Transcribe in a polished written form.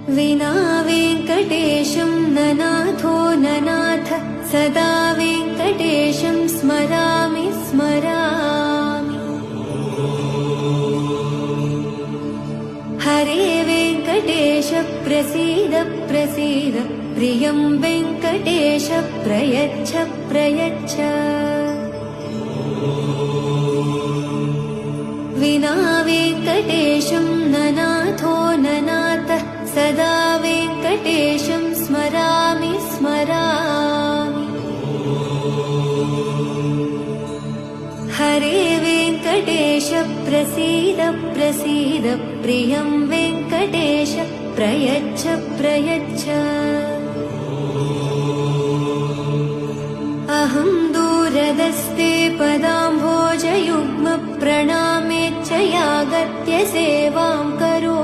विना वेङ्कटेशं ननाथो ननाथ सदा वेङ्कटेशं स्मरामि स्मरामि। हरे वेङ्कटेश प्रसीद प्रसीद प्रियं वेङ्कटेश प्रयच्छ प्रयच्छ। विना वेङ्कटेशं ननाथो ननाथ सदा वेङ्कटेशं स्मरामि स्मरामि। हरे वेङ्कटेश प्रसीद प्रसीद प्रियं वेङ्कटेश प्रयच्छ प्रयच्छ। अहं दूरदस्ते पदाम्भोजयुग्म प्रणामेच्छ यागत्य सेवां करोमि।